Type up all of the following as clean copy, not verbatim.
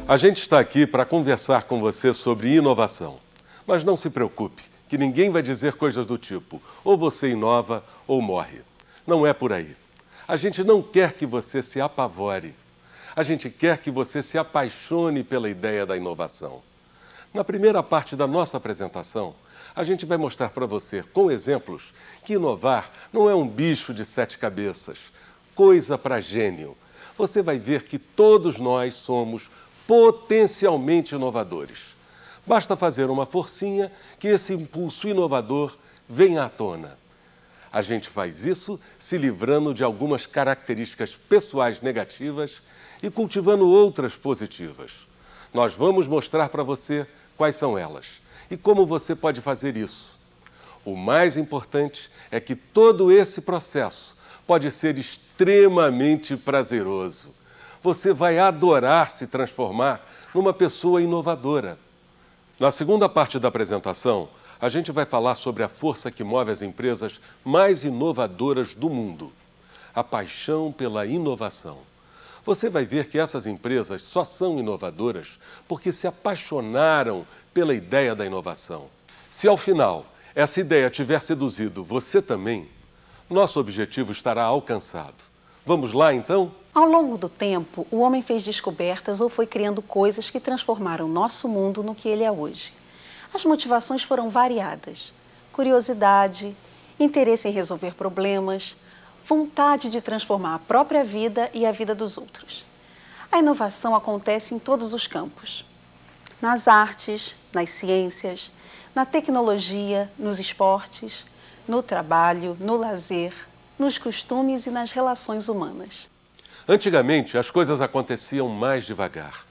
A gente está aqui para conversar com você sobre inovação. Mas não se preocupe, que ninguém vai dizer coisas do tipo, ou você inova ou morre. Não é por aí. A gente não quer que você se apavore. A gente quer que você se apaixone pela ideia da inovação. Na primeira parte da nossa apresentação, a gente vai mostrar para você, com exemplos, que inovar não é um bicho de 7 cabeças, coisa para gênio. Você vai ver que todos nós somos potencialmente inovadores. Basta fazer uma forcinha que esse impulso inovador venha à tona. A gente faz isso se livrando de algumas características pessoais negativas e cultivando outras positivas. Nós vamos mostrar para você quais são elas e como você pode fazer isso. O mais importante é que todo esse processo pode ser extremamente prazeroso. Você vai adorar se transformar numa pessoa inovadora. Na segunda parte da apresentação, a gente vai falar sobre a força que move as empresas mais inovadoras do mundo. A paixão pela inovação. Você vai ver que essas empresas só são inovadoras porque se apaixonaram pela ideia da inovação. Se ao final essa ideia tiver seduzido você também, nosso objetivo estará alcançado. Vamos lá, então? Ao longo do tempo, o homem fez descobertas ou foi criando coisas que transformaram nosso mundo no que ele é hoje. As motivações foram variadas: curiosidade, interesse em resolver problemas, vontade de transformar a própria vida e a vida dos outros. A inovação acontece em todos os campos: nas artes, nas ciências, na tecnologia, nos esportes, no trabalho, no lazer, nos costumes e nas relações humanas. Antigamente, as coisas aconteciam mais devagar.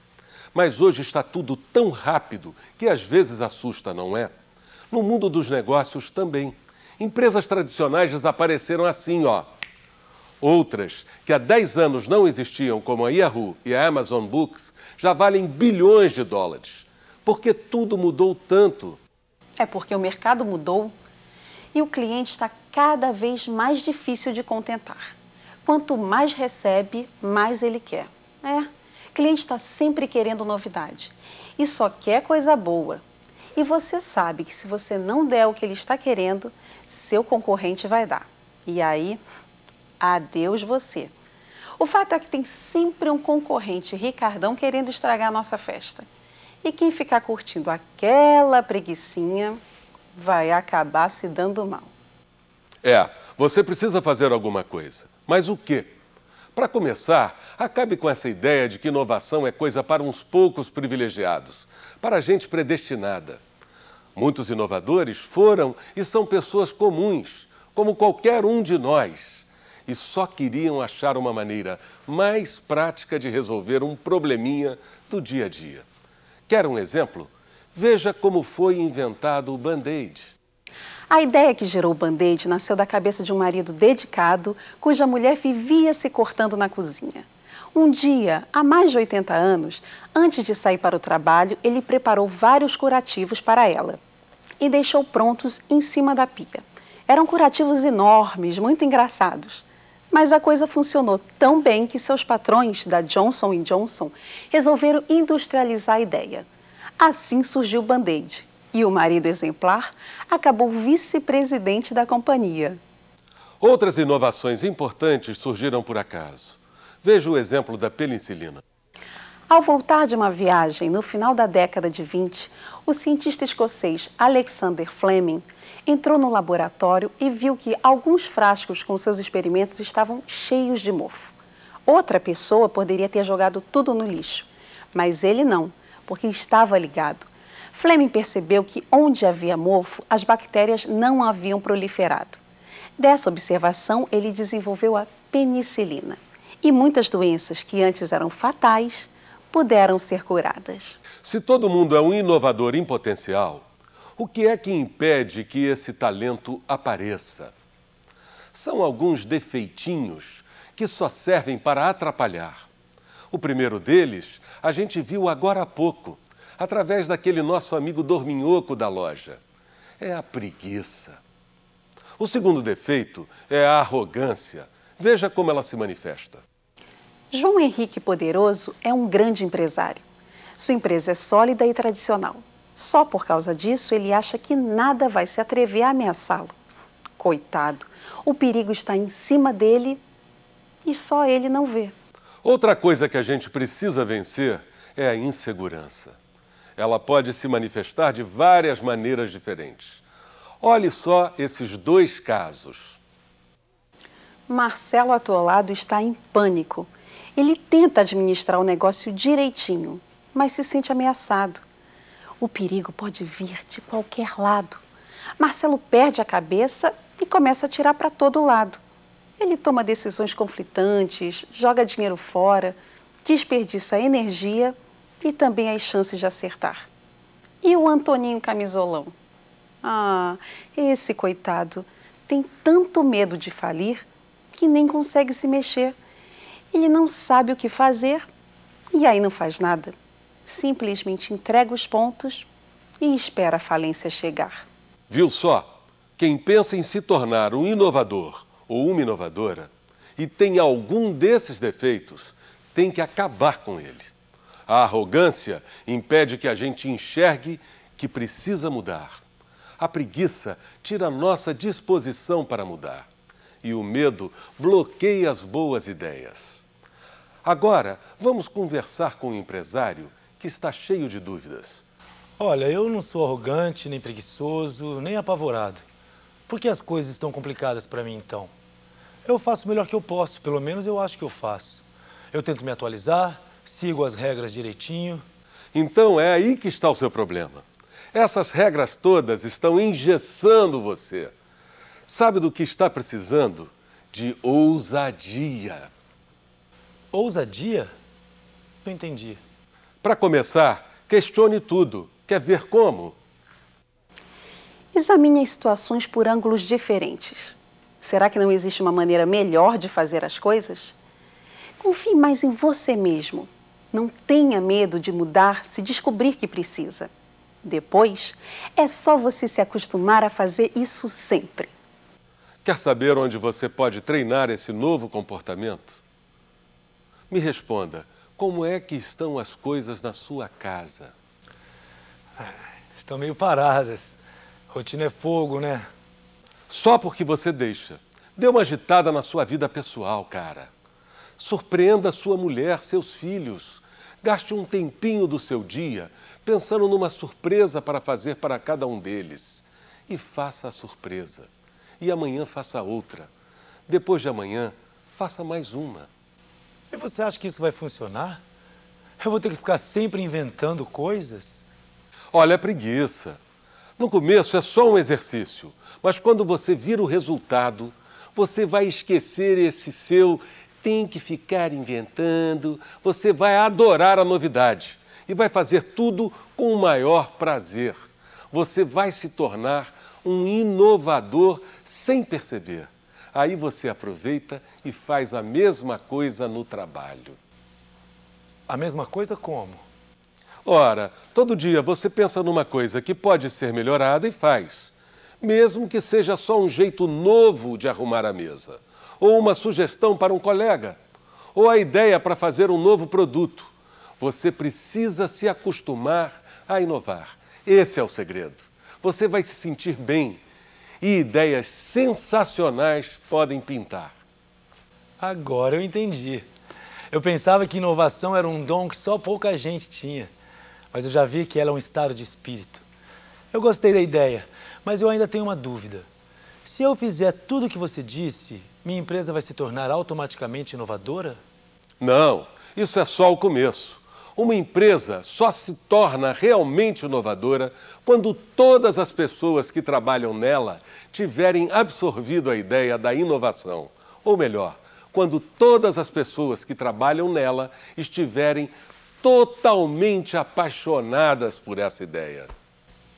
Mas hoje está tudo tão rápido que às vezes assusta, não é? No mundo dos negócios também. Empresas tradicionais desapareceram assim, ó. Outras, que há 10 anos não existiam, como a Yahoo e a Amazon Books, já valem bilhões de dólares. Porque tudo mudou tanto. É porque o mercado mudou e o cliente está cada vez mais difícil de contentar. Quanto mais recebe, mais ele quer. O cliente está sempre querendo novidade e só quer coisa boa. E você sabe que se você não der o que ele está querendo, seu concorrente vai dar. E aí, adeus você. O fato é que tem sempre um concorrente ricardão querendo estragar a nossa festa. E quem ficar curtindo aquela preguicinha vai acabar se dando mal. Você precisa fazer alguma coisa. Mas o quê? Para começar, acabe com essa ideia de que inovação é coisa para uns poucos privilegiados, para gente predestinada. Muitos inovadores foram e são pessoas comuns, como qualquer um de nós, e só queriam achar uma maneira mais prática de resolver um probleminha do dia a dia. Quer um exemplo? Veja como foi inventado o Band-Aid. A ideia que gerou o Band-Aid nasceu da cabeça de um marido dedicado, cuja mulher vivia se cortando na cozinha. Um dia, há mais de 80 anos, antes de sair para o trabalho, ele preparou vários curativos para ela e deixou prontos em cima da pia. Eram curativos enormes, muito engraçados. Mas a coisa funcionou tão bem que seus patrões, da Johnson & Johnson, resolveram industrializar a ideia. Assim surgiu o Band-Aid. E o marido exemplar acabou vice-presidente da companhia. Outras inovações importantes surgiram por acaso. Veja o exemplo da penicilina. Ao voltar de uma viagem no final da década de 20, o cientista escocês Alexander Fleming entrou no laboratório e viu que alguns frascos com seus experimentos estavam cheios de mofo. Outra pessoa poderia ter jogado tudo no lixo, mas ele não, porque estava ligado. Fleming percebeu que onde havia mofo, as bactérias não haviam proliferado. Dessa observação, ele desenvolveu a penicilina. E muitas doenças que antes eram fatais puderam ser curadas. Se todo mundo é um inovador em potencial, o que é que impede que esse talento apareça? São alguns defeitinhos que só servem para atrapalhar. O primeiro deles a gente viu agora há pouco, através daquele nosso amigo dorminhoco da loja. É a preguiça. O segundo defeito é a arrogância. Veja como ela se manifesta. João Henrique Poderoso é um grande empresário. Sua empresa é sólida e tradicional. Só por causa disso, ele acha que nada vai se atrever a ameaçá-lo. Coitado, o perigo está em cima dele e só ele não vê. Outra coisa que a gente precisa vencer é a insegurança. Ela pode se manifestar de várias maneiras diferentes. Olhe só esses dois casos. Marcelo Atolado está em pânico. Ele tenta administrar o negócio direitinho, mas se sente ameaçado. O perigo pode vir de qualquer lado. Marcelo perde a cabeça e começa a atirar para todo lado. Ele toma decisões conflitantes, joga dinheiro fora, desperdiça energia e também as chances de acertar. E o Antoninho Camisolão? Ah, esse coitado tem tanto medo de falir que nem consegue se mexer. Ele não sabe o que fazer e aí não faz nada. Simplesmente entrega os pontos e espera a falência chegar. Viu só? Quem pensa em se tornar um inovador ou uma inovadora e tem algum desses defeitos, tem que acabar com ele. A arrogância impede que a gente enxergue que precisa mudar. A preguiça tira a nossa disposição para mudar. E o medo bloqueia as boas ideias. Agora, vamos conversar com um empresário que está cheio de dúvidas. Olha, eu não sou arrogante, nem preguiçoso, nem apavorado. Por que as coisas estão complicadas para mim, então? Eu faço o melhor que eu posso, pelo menos eu acho que eu faço. Eu tento me atualizar, sigo as regras direitinho. Então é aí que está o seu problema. Essas regras todas estão engessando você. Sabe do que está precisando? De ousadia. Ousadia? Não entendi. Para começar, questione tudo. Quer ver como? Examine as situações por ângulos diferentes. Será que não existe uma maneira melhor de fazer as coisas? Confie mais em você mesmo. Não tenha medo de mudar se descobrir que precisa. Depois, é só você se acostumar a fazer isso sempre. Quer saber onde você pode treinar esse novo comportamento? Me responda, como é que estão as coisas na sua casa? Estão meio paradas. Rotina é fogo, né? Só porque você deixa. Dê uma agitada na sua vida pessoal, cara. Surpreenda sua mulher, seus filhos. Gaste um tempinho do seu dia pensando numa surpresa para fazer para cada um deles. E faça a surpresa. E amanhã faça outra. Depois de amanhã, faça mais uma. E você acha que isso vai funcionar? Eu vou ter que ficar sempre inventando coisas? Olha, é preguiça. No começo é só um exercício, mas quando você vir o resultado, você vai esquecer esse seu tem que ficar inventando, você vai adorar a novidade e vai fazer tudo com o maior prazer. Você vai se tornar um inovador sem perceber. Aí você aproveita e faz a mesma coisa no trabalho. A mesma coisa como? Ora, todo dia você pensa numa coisa que pode ser melhorada e faz. Mesmo que seja só um jeito novo de arrumar a mesa, ou uma sugestão para um colega, ou a ideia para fazer um novo produto. Você precisa se acostumar a inovar. Esse é o segredo. Você vai se sentir bem e ideias sensacionais podem pintar. Agora eu entendi. Eu pensava que inovação era um dom que só pouca gente tinha, mas eu já vi que ela é um estado de espírito. Eu gostei da ideia, mas eu ainda tenho uma dúvida. Se eu fizer tudo o que você disse, minha empresa vai se tornar automaticamente inovadora? Não, isso é só o começo. Uma empresa só se torna realmente inovadora quando todas as pessoas que trabalham nela tiverem absorvido a ideia da inovação. Ou melhor, quando todas as pessoas que trabalham nela estiverem totalmente apaixonadas por essa ideia.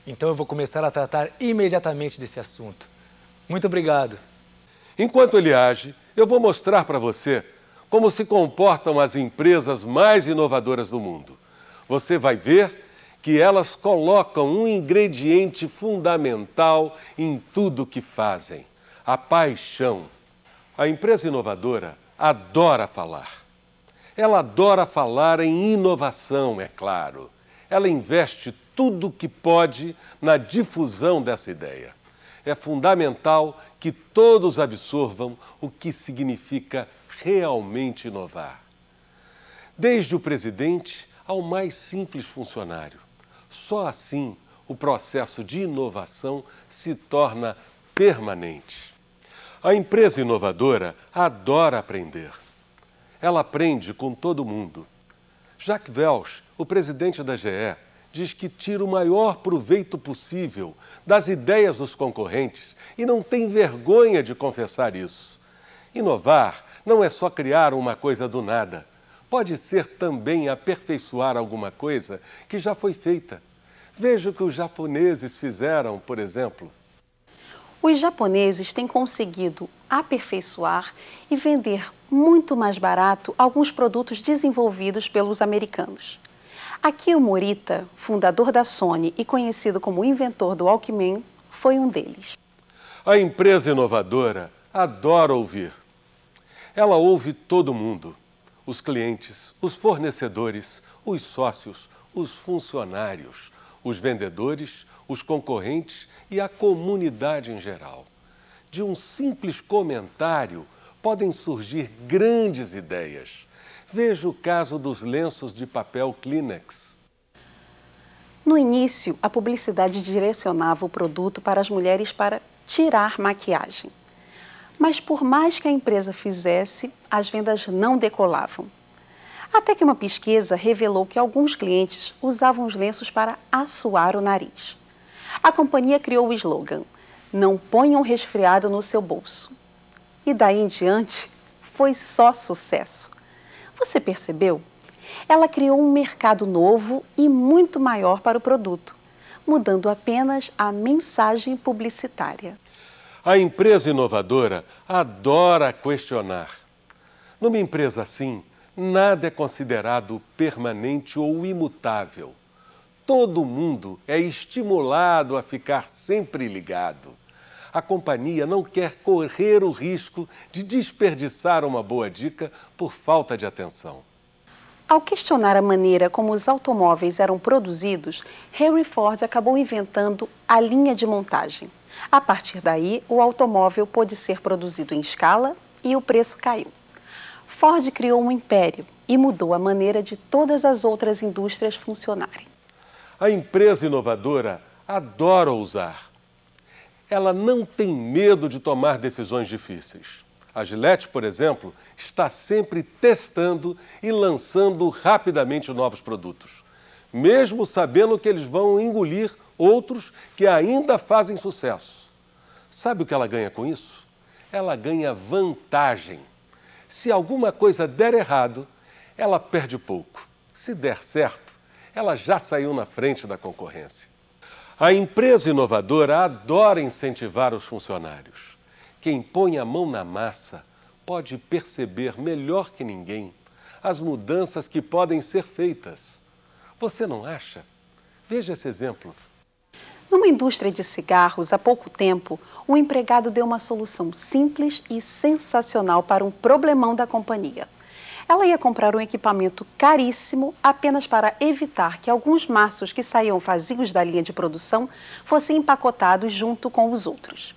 Então eu vou começar a tratar imediatamente desse assunto. Muito obrigado. Enquanto ele age, eu vou mostrar para você como se comportam as empresas mais inovadoras do mundo. Você vai ver que elas colocam um ingrediente fundamental em tudo que fazem: a paixão. A empresa inovadora adora falar. Ela adora falar em inovação, é claro. Ela investe tudo o que pode na difusão dessa ideia. É fundamental que todos absorvam o que significa realmente inovar. Desde o presidente ao mais simples funcionário. Só assim o processo de inovação se torna permanente. A empresa inovadora adora aprender. Ela aprende com todo mundo. Jacques Welch, o presidente da GE, diz que tira o maior proveito possível das ideias dos concorrentes e não tem vergonha de confessar isso. Inovar não é só criar uma coisa do nada. Pode ser também aperfeiçoar alguma coisa que já foi feita. Veja o que os japoneses fizeram, por exemplo. Os japoneses têm conseguido aperfeiçoar e vender muito mais barato alguns produtos desenvolvidos pelos americanos. Akio Morita, fundador da Sony e conhecido como inventor do Walkman, foi um deles. A empresa inovadora adora ouvir. Ela ouve todo mundo. Os clientes, os fornecedores, os sócios, os funcionários, os vendedores, os concorrentes e a comunidade em geral. De um simples comentário podem surgir grandes ideias. Veja o caso dos lenços de papel Kleenex. No início, a publicidade direcionava o produto para as mulheres para tirar maquiagem. Mas por mais que a empresa fizesse, as vendas não decolavam. Até que uma pesquisa revelou que alguns clientes usavam os lenços para assoar o nariz. A companhia criou o slogan: "Não ponha um resfriado no seu bolso". E daí em diante, foi só sucesso. Você percebeu? Ela criou um mercado novo e muito maior para o produto, mudando apenas a mensagem publicitária. A empresa inovadora adora questionar. Numa empresa assim, nada é considerado permanente ou imutável. Todo mundo é estimulado a ficar sempre ligado. A companhia não quer correr o risco de desperdiçar uma boa dica por falta de atenção. Ao questionar a maneira como os automóveis eram produzidos, Henry Ford acabou inventando a linha de montagem. A partir daí, o automóvel pôde ser produzido em escala e o preço caiu. Ford criou um império e mudou a maneira de todas as outras indústrias funcionarem. A empresa inovadora adora ousar. Ela não tem medo de tomar decisões difíceis. A Gillette, por exemplo, está sempre testando e lançando rapidamente novos produtos, mesmo sabendo que eles vão engolir outros que ainda fazem sucesso. Sabe o que ela ganha com isso? Ela ganha vantagem. Se alguma coisa der errado, ela perde pouco. Se der certo, ela já saiu na frente da concorrência. A empresa inovadora adora incentivar os funcionários. Quem põe a mão na massa pode perceber melhor que ninguém as mudanças que podem ser feitas. Você não acha? Veja esse exemplo. Numa indústria de cigarros, há pouco tempo, um empregado deu uma solução simples e sensacional para um problemão da companhia. Ela ia comprar um equipamento caríssimo apenas para evitar que alguns maços que saíam vazios da linha de produção fossem empacotados junto com os outros.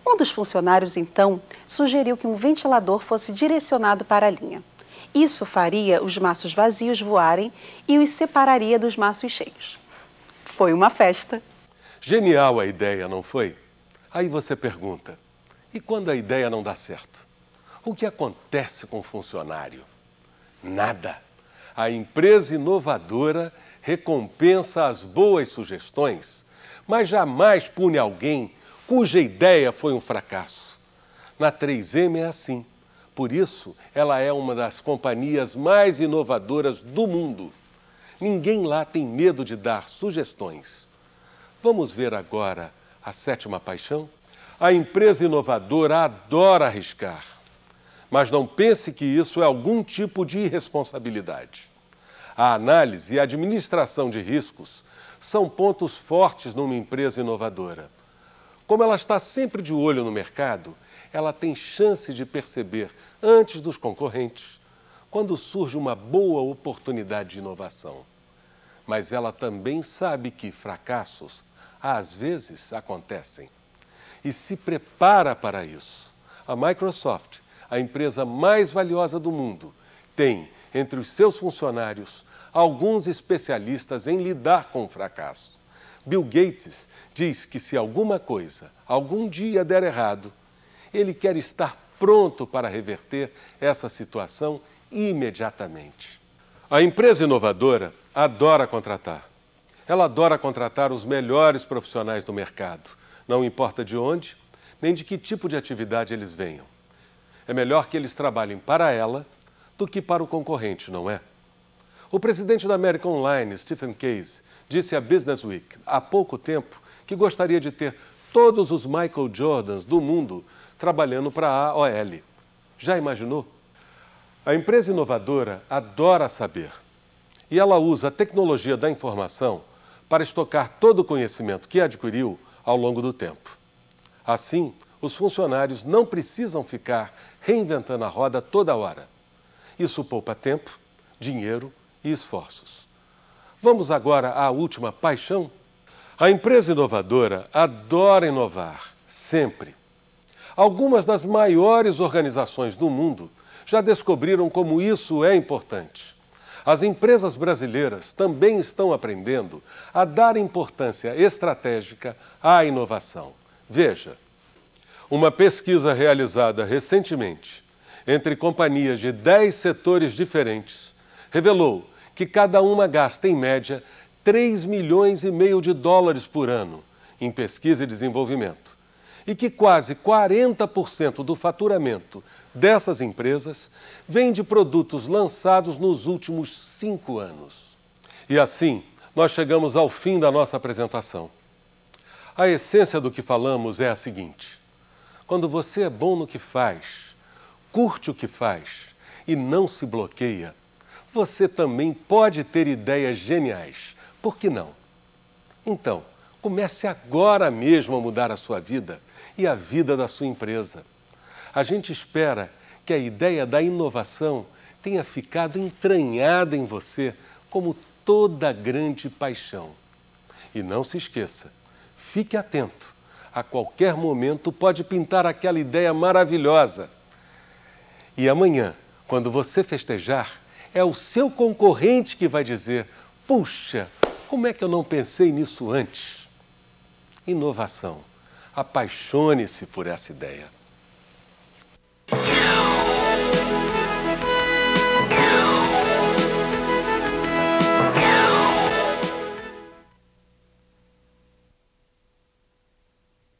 Um dos funcionários, então, sugeriu que um ventilador fosse direcionado para a linha. Isso faria os maços vazios voarem e os separaria dos maços cheios. Foi uma festa. Genial a ideia, não foi? Aí você pergunta, e quando a ideia não dá certo? O que acontece com o funcionário? Nada. A empresa inovadora recompensa as boas sugestões, mas jamais pune alguém cuja ideia foi um fracasso. Na 3M é assim. Por isso, ela é uma das companhias mais inovadoras do mundo. Ninguém lá tem medo de dar sugestões. Vamos ver agora a sétima paixão? A empresa inovadora adora arriscar. Mas não pense que isso é algum tipo de irresponsabilidade. A análise e a administração de riscos são pontos fortes numa empresa inovadora. Como ela está sempre de olho no mercado, ela tem chance de perceber, antes dos concorrentes, quando surge uma boa oportunidade de inovação. Mas ela também sabe que fracassos, às vezes, acontecem. E se prepara para isso. A Microsoft, a empresa mais valiosa do mundo, tem, entre os seus funcionários, alguns especialistas em lidar com o fracasso. Bill Gates diz que se alguma coisa, algum dia der errado, ele quer estar pronto para reverter essa situação imediatamente. A empresa inovadora adora contratar. Ela adora contratar os melhores profissionais do mercado, não importa de onde, nem de que tipo de atividade eles venham. É melhor que eles trabalhem para ela do que para o concorrente, não é? O presidente da American Online, Stephen Case, disse à Business Week há pouco tempo que gostaria de ter todos os Michael Jordans do mundo trabalhando para a AOL. Já imaginou? A empresa inovadora adora saber e ela usa a tecnologia da informação para estocar todo o conhecimento que adquiriu ao longo do tempo. Assim, os funcionários não precisam ficar reinventando a roda toda hora. Isso poupa tempo, dinheiro e esforços. Vamos agora à última paixão? A empresa inovadora adora inovar, sempre. Algumas das maiores organizações do mundo já descobriram como isso é importante. As empresas brasileiras também estão aprendendo a dar importância estratégica à inovação. Veja, uma pesquisa realizada recentemente entre companhias de 10 setores diferentes revelou que cada uma gasta, em média, 3,5 milhões de dólares por ano em pesquisa e desenvolvimento e que quase 40% do faturamento dessas empresas vem de produtos lançados nos últimos 5 anos. E assim, nós chegamos ao fim da nossa apresentação. A essência do que falamos é a seguinte: quando você é bom no que faz, curte o que faz e não se bloqueia, você também pode ter ideias geniais. Por que não? Então, comece agora mesmo a mudar a sua vida e a vida da sua empresa. A gente espera que a ideia da inovação tenha ficado entranhada em você como toda grande paixão. E não se esqueça, fique atento. A qualquer momento pode pintar aquela ideia maravilhosa. E amanhã, quando você festejar, é o seu concorrente que vai dizer: puxa, como é que eu não pensei nisso antes? Inovação. Apaixone-se por essa ideia.